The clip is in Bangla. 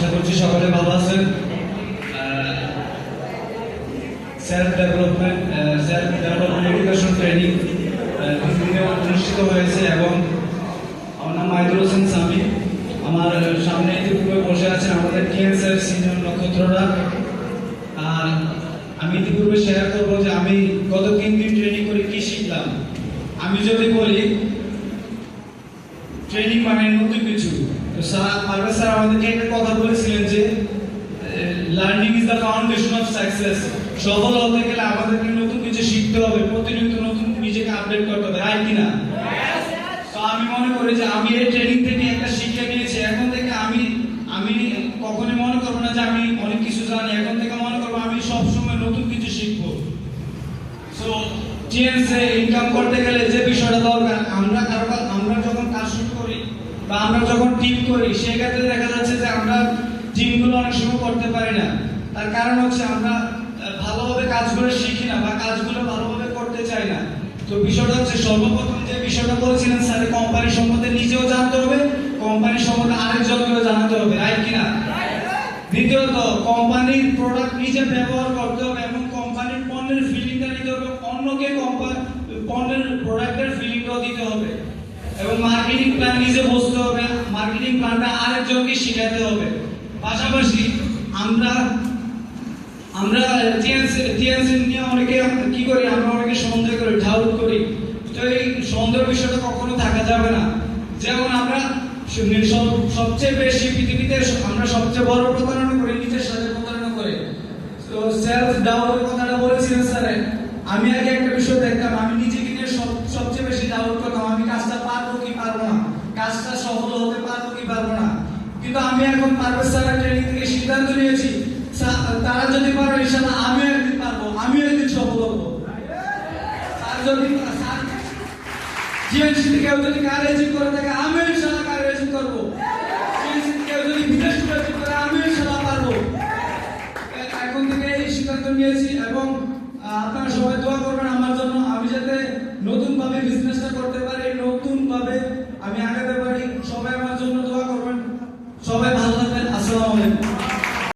আশা করছি সকলে ভালো আছেন। সেলফ ডেভেলপমেন্ট এডুকেশন ট্রেনিং অনুষ্ঠিত হয়েছে এবং আমার নাম মাইদুল হোসেন সামি। আমার সামনে ইতিপূর্বে বসে আছেন আমাদের টিএনসের সিনিয়র নক্ষত্ররা। আর আমি ইতিপূর্বে শেয়ার করবো যে আমি গত 3 দিন ট্রেনিং করে কি শিখলাম। আমি যদি বলি ট্রেনিং মানে নতুন কিছু, তো পারভেজ স্যার আমাদেরকে একটা কথা বলেছিলেন যে learning is the foundation of success. সফল হতে গেলে আমাদেরকে নতুন কিছু শিখতে হবে, প্রতিনিয়ত নতুন নিজেকে আপডেট করতে হবে, রাইট কিনা? তো আমি মনে করি যে আমি এই ট্রেনিং থেকে একটা শিক্ষা নিয়েছি। এখন থেকে আমি কখনোই মনে করবো না যে আমি অনেক কিছু জানি। এখন থেকে মনে করবো আমি সবসময় নতুন কিছু শিখবো। সো টিএনসে ইনকাম করতে গেলে যে বিষয়টা দরকার, আমরা যখন কাজ শুরু করি বা আমরা যখন টিম করি, সেক্ষেত্রে দেখা যাচ্ছে যে আমরা টিমগুলো অনেক সময় করতে পারি না। তার কারণ হচ্ছে আমরা ভালোভাবে কাজগুলো শিখি না বা কাজগুলো ভালোভাবে করতে চাই না। তো বিষয়টা হচ্ছে সর্বপ্রথম যে বিষয়টা বলেছিলেন স্যার, কোম্পানি সম্বন্ধে নিজেও জানতে হবে, কোম্পানি সম্বন্ধে আরেকজনকেও জানাতে হবে, রাইট কিনা? দ্বিতীয়ত কোম্পানির প্রোডাক্ট নিজে ব্যবহার করতে হবে এবং কোম্পানির পণ্যের ফিলিংটা নিতে হবে, অন্যকে পণ্যের প্রোডাক্টের ফিলিংটাও দিতে হবে এবং মার্কেটিং প্ল্যান নিজে বুঝতে হবে, মার্কেটিং প্ল্যানটা আরেকজনকে শেখাতে হবে। পাশাপাশি আমরা টিএনসি নিয়ে অনেকে কি করি, আমরা অনেকে সন্দেহ করি, ডাউট করি। তো এই সন্দেহ বিষয়টা কখনো থাকা যাবে না। যেমন আমরা সবচেয়ে বেশি পৃথিবীতে আমরা সবচেয়ে বড় প্রতারণা করি নিজের সাথে প্রতারণা করে। তো সেলফ ডাউটের কথাটা বলেছিলেন স্যার। আমি আগে একটা বিষয় দেখতাম, আমি নিজেকে নিয়ে সবচেয়ে বেশি ডাউট করতাম, আমি কাজটা পারবো কি পারবো না, কাজটা সফল হতে পারবো কি পারবো না। কিন্তু আমি এখন পারভেজ স্যারের ট্রেনিং থেকে সিদ্ধান্ত নিয়েছি, তারা যদি পারো ইনশাআল্লাহ আমিও একদিন পারবো, আমিও একদিন সফল হবো। আর যদি জিএনসি থেকে কেউ যদি কার এজিং করে থাকে, আমিও ইনশাআল্লাহ কার এজিং করবো। জিএনসি থেকে কেউ যদি বিদেশ করে আমিও ইনশাআল্লাহ পারবো। এখন থেকে এই সিদ্ধান্ত নিয়েছি